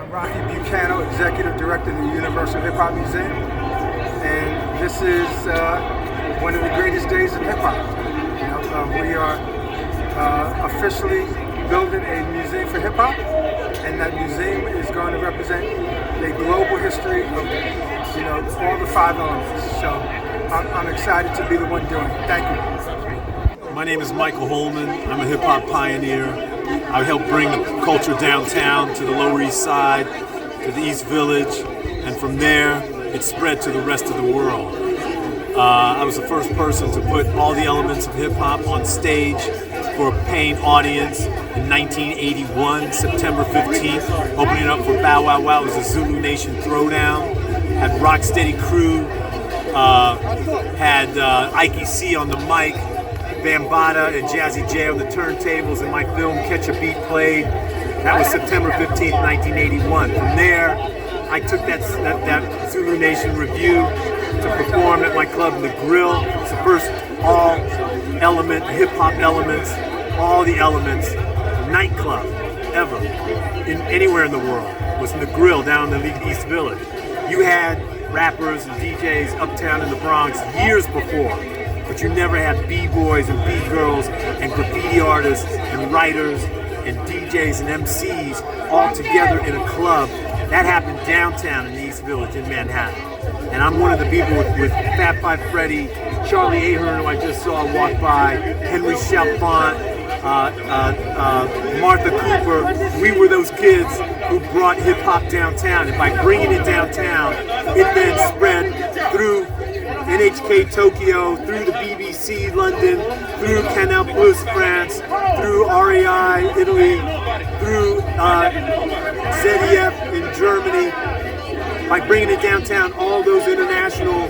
I'm Rahh Digga, Executive Director of the Universal Hip Hop Museum, and this is one of the greatest days in hip hop. We are officially building a museum for hip hop, and that museum is going to represent a global history of all the 5 elements. So I'm excited to be the one doing it. Thank you. My name is Michael Holman. I'm a hip hop pioneer. I helped bring the culture downtown to the Lower East Side, to the East Village, and from there it spread to the rest of the world. I was the first person to put all the elements of hip hop on stage for a paying audience in 1981, September 15th, opening up for Bow Wow Wow. It was a Zulu Nation throwdown. Had Rocksteady Crew, had Ike C on the mic, Bambaataa and Jazzy J on the turntables, and my film Catch a Beat played. That was September 15th, 1981. From there, I took that Zulu Nation review to perform at my club in the Grill. It's the first all-element, hip-hop elements, all the elements, nightclub ever, anywhere in the world, was in the Grill down in the East Village. You had rappers and DJs uptown in the Bronx years before, but you never had B-boys and B-girls and graffiti artists and writers and DJs and MCs all together in a club. That happened downtown in the East Village in Manhattan. And I'm one of the people with Fat Five Freddy, Charlie Ahern, who I just saw walk by, Henry Chalfant, Martha Cooper. We were those kids who brought hip hop downtown, and by bringing it downtown, it then spread through NHK Tokyo, through the BBC London, through Canal Plus France, through REI Italy, through ZDF in Germany. By bringing it downtown, all those international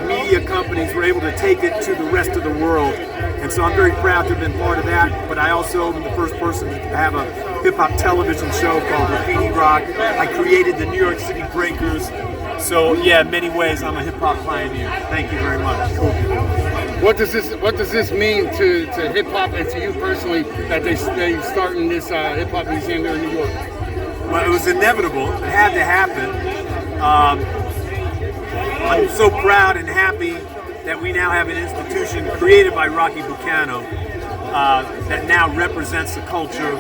media companies were able to take it to the rest of the world. And so I'm very proud to have been part of that, but I also am the first person to have a hip-hop television show called Graffiti Rock. I created the New York City Breakers. So yeah, in many ways, I'm a hip-hop pioneer. Thank you very much. What does this mean to hip-hop and to you personally that they starting this hip-hop museum here in New York? Well, it was inevitable. It had to happen. I'm so proud and happy that we now have an institution created by Rocky Bucano that now represents the culture.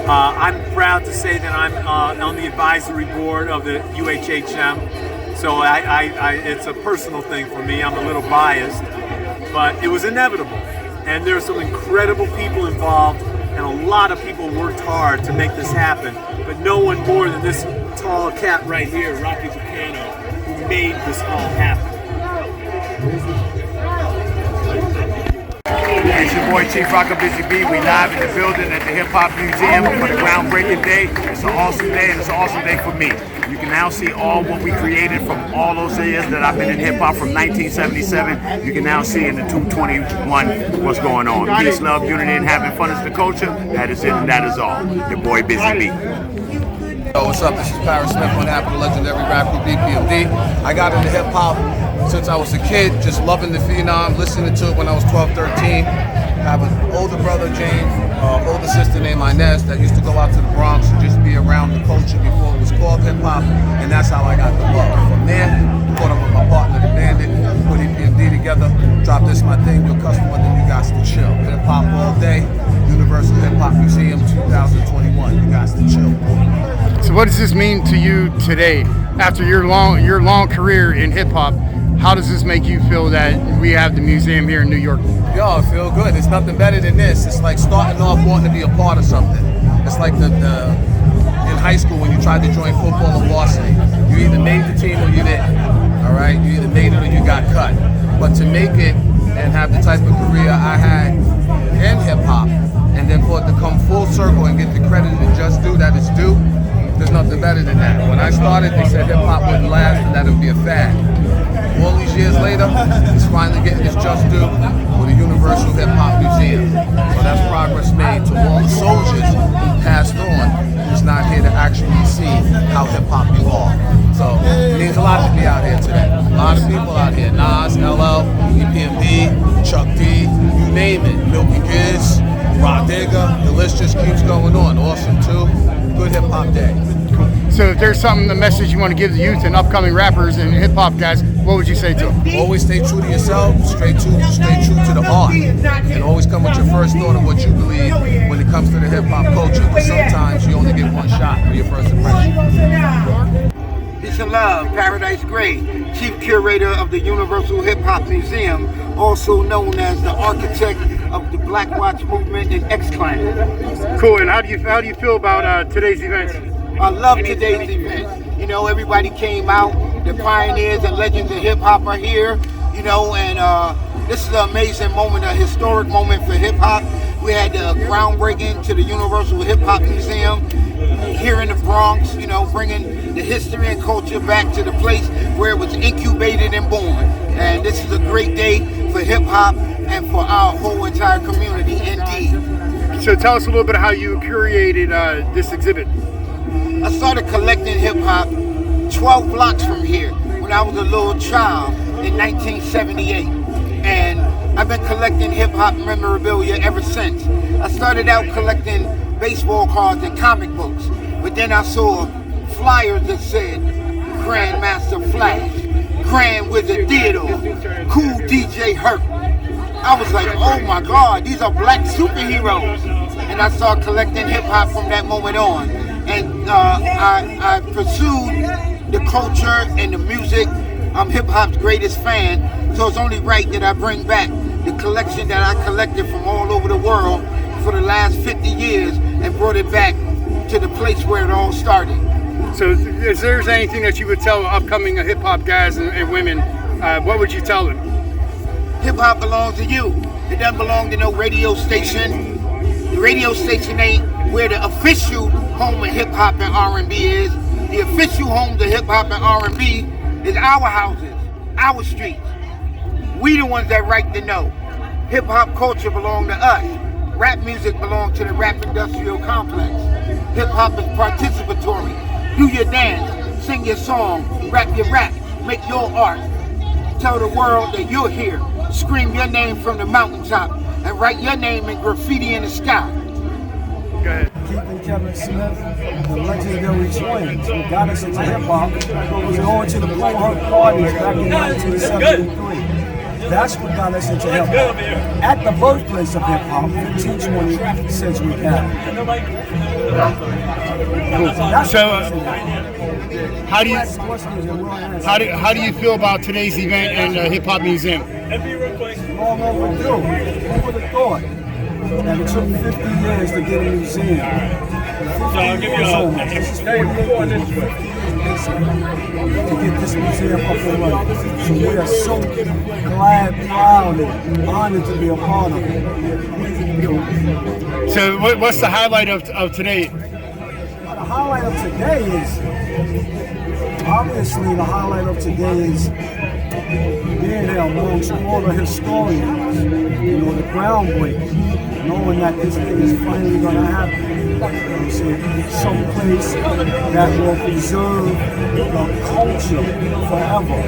I'm proud to say that I'm on the advisory board of the UHHM, so it's a personal thing for me. I'm a little biased, but it was inevitable. And there are some incredible people involved, and a lot of people worked hard to make this happen, but no one more than this tall cat right here, Rocky Bucano, who made this all happen. It's your boy Chief Rocka Busy B. We live in the building at the Hip Hop Museum for the groundbreaking day. It's an awesome day, and it's an awesome day for me. You can now see all what we created from all those years that I've been in hip hop from 1977. You can now see in the 221 what's going on. Peace, love, unity, and having fun is the culture. That is it, and that is all. Your boy Busy B. Yo, what's up? This is Parrish Smith, one half of the legendary rap group BPMD. I got into hip hop since I was a kid, just loving the phenom, listening to it when I was 12, 13. I have an older brother, James, older sister named Inez, that used to go out to the Bronx and just be around the culture before it was called hip hop, and that's how I got the love. From there, caught up with my partner, the Bandit, put BPMD together, dropped This My Thing, Your Customer, then you guys to chill. Hip hop all day, Universal Hip Hop Museum 2021, you guys to chill. So what does this mean to you today? After your long career in hip hop, how does this make you feel that we have the museum here in New York? Yo, I feel good. There's nothing better than this. It's like starting off wanting to be a part of something. It's like in high school when you tried to join football or varsity. You either made the team or you didn't. All right, you either made it or you got cut. But to make it and have the type of career I had in hip hop, and then for it to come full circle and get the credit and just due that it's due, there's nothing better than that. When I started, they said hip hop wouldn't last and that it would be a fad. All these years later, it's finally getting its just due with the Universal Hip Hop Museum. So that's progress made to all the soldiers who passed on, who's not here to actually see how hip hop belongs. So it means a lot to be out here today. A lot of people out here, Nas, LL, BPMD, Chuck D, you name it, Milky Giz, Rah Digga, the list just keeps going on. Awesome too. Good hip hop day. Cool. So if there's something, the message you want to give the youth and upcoming rappers and hip hop guys, what would you say to them? Always stay true to yourself, stay true to the art, and always come with your first thought of what you believe when it comes to the hip hop culture. But sometimes you only get one shot for your first impression. Peace and love, Paradise Gray, Chief Curator of the Universal Hip Hop Museum, also known as the architect of the Black Watch Movement and X-Clan. Cool, and how do you feel about today's event? I love today's event. You know, everybody came out, the pioneers and legends of hip hop are here, you know, and this is an amazing moment, a historic moment for hip hop. We had the groundbreaking to the Universal Hip Hop Museum here in the Bronx, you know, bringing the history and culture back to the place where it was incubated and born. And this is a great day for hip hop and for our whole entire community, indeed. So tell us a little bit how you curated this exhibit. I started collecting hip hop 12 blocks from here when I was a little child in 1978. And I've been collecting hip hop memorabilia ever since. I started out collecting baseball cards and comic books, but then I saw flyers that said Grandmaster Flash, Grand Wizard Theodore, Cool DJ Herc. I was like, oh my God, these are black superheroes. And I started collecting hip hop from that moment on. And I pursued the culture and the music. I'm hip hop's greatest fan, so it's only right that I bring back the collection that I collected from all over the world for the last 50 years and brought it back to the place where it all started. So if there's anything that you would tell upcoming hip hop guys and women, what would you tell them? Hip hop belongs to you. It doesn't belong to no radio station. The radio station ain't where the official home of hip hop and R&B is. The official home to hip hop and R&B is our houses, our streets. We the ones that write the note. Hip hop culture belong to us. Rap music belongs to the rap industrial complex. Hip hop is participatory. Do your dance, sing your song, rap your rap, make your art. Tell the world that you're here. Scream your name from the mountaintop and write your name in graffiti in the sky. Go ahead. Keeping Kevin Smith, the legendary twins, who got us into hip hop, was going to the Blue Hunt parties back in 1973. That's what got us into hip hop. At the birthplace of hip hop, 1520 Century Avenue. So, how do you feel about today's event in the Hip Hop Museum? Long overdue. Who would have thought? And it took 50 years to get a museum. 50 years old. This is 48 years, 50 years to get this museum up and running. So we are so glad, proud, and honored to be a part of it. So what's the highlight of today? The highlight of today is, obviously the highlight of today is being there amongst all the historians, you know, the groundbreakers, knowing that this thing is finally going to happen. You know what I'm saying? Someplace that will preserve the culture forever.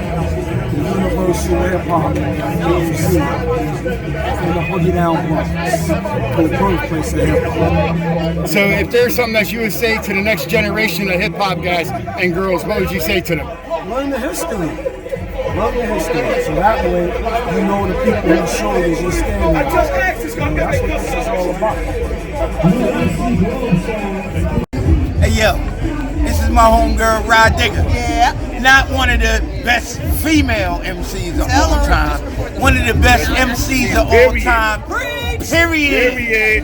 The Universal Hip Hop Museum in the Boogie Down Bronx, the birthplace of hip hop. So if there's something that you would say to the next generation of hip hop guys and girls, what would you say to them? Learn the history. Learn the history. So that way you know the people whose shoulders you're standing on. That's what this is all about. Hey yo, this is my homegirl Rah Digga. Yeah. Not one of the best female MCs of all time. One of the best MCs of all time. Period.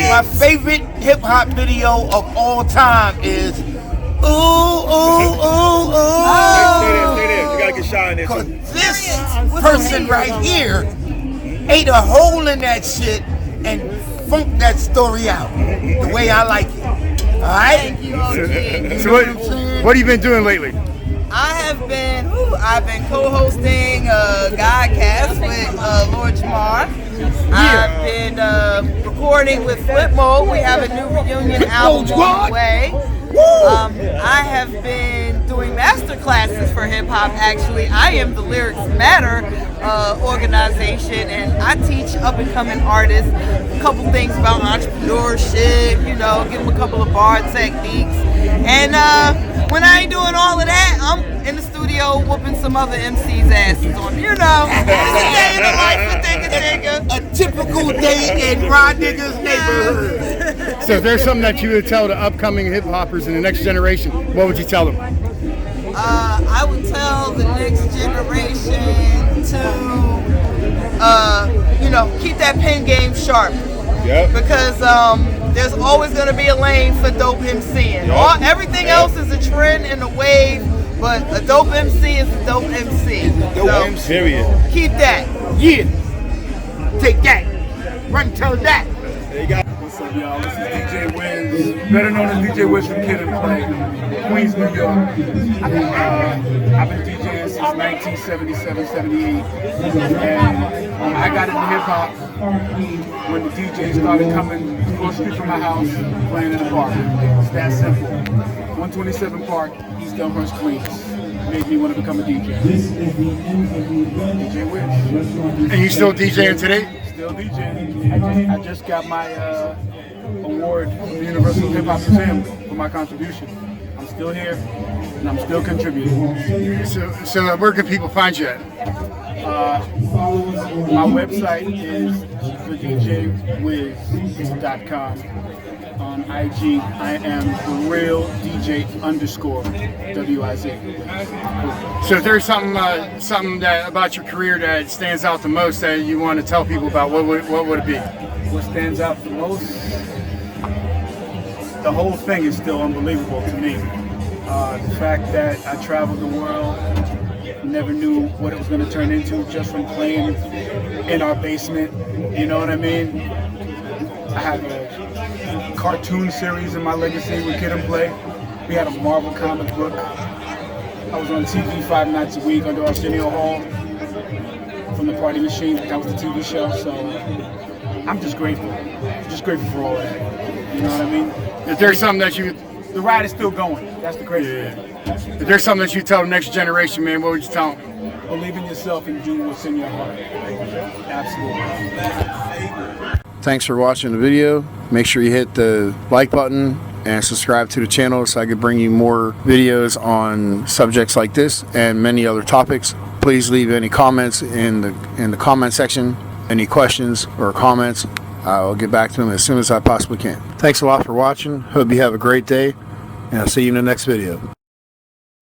My favorite hip hop video of all time is Ooh, Ooh, Ooh, Ooh. Stay there. You gotta get shy in there. Cause this person right here ate a hole in that shit and funked that story out the way I like it. Alright? So what have you been doing lately? I've been co-hosting Godcast with Lord Jamar. I've been recording with Flip Mode. We have a new reunion album on the way. I have been doing master classes for hip hop. Actually, I am the Lyrics Matter organization, and I teach up and coming artists a couple things about entrepreneurship. You know, give them a couple of bar techniques, And when I ain't doing all of that, I'm in the studio whooping some other MC's asses on, you know. It's a day in the life of Digga Digga. A typical day in Rah Digga's neighborhood. So if there's something that you would tell the upcoming hip hoppers in the next generation, what would you tell them? I would tell the next generation to, you know, keep that pen game sharp. Yep. Because there's always going to be a lane for dope MCing. Everything else is a trend and a wave, but a dope MC is a dope MC. Period. Keep that. Yeah. Take that. Run tell that. There you go. What's up, y'all? This is DJ Wiz, better known as DJ Wiz from Kid and Play, Queens, New York. I've been DJing since 1977, 78, and I got into hip hop when the DJs started coming across the street from my house, playing in the park. It's that simple. 127 Park, East Elmhurst, Queens. Made me want to become a DJ. DJ Wiz. And you still DJing today? Still DJing. I just got my award from the Universal Hip Hop Museum for my contribution. I'm still here and I'm still contributing. So where can people find you at? My website is thedjwiz.com. On IG, I am the real DJ _WIZ. So if there's something that about your career that stands out the most that you want to tell people about, what would it be? What stands out the most? The whole thing is still unbelievable to me. The fact that I traveled the world, never knew what it was going to turn into just from playing in our basement. You know what I mean? I have a cartoon series in my legacy with Kid and Play. We had a Marvel comic book. I was on TV 5 nights a week under Arsenio Hall from the Party Machine. That was the TV show. So I'm just grateful. Just grateful for all that. You know what I mean? If there's something that you... The ride is still going. That's the crazy thing. If there's something that you tell the next generation, man, what would you tell them? Believe in yourself and do what's in your heart. Absolutely. Thanks for watching the video. Make sure you hit the like button and subscribe to the channel so I can bring you more videos on subjects like this and many other topics. Please leave any comments in the comment section. Any questions or comments, I'll get back to them as soon as I possibly can. Thanks a lot for watching. Hope you have a great day, and I'll see you in the next video.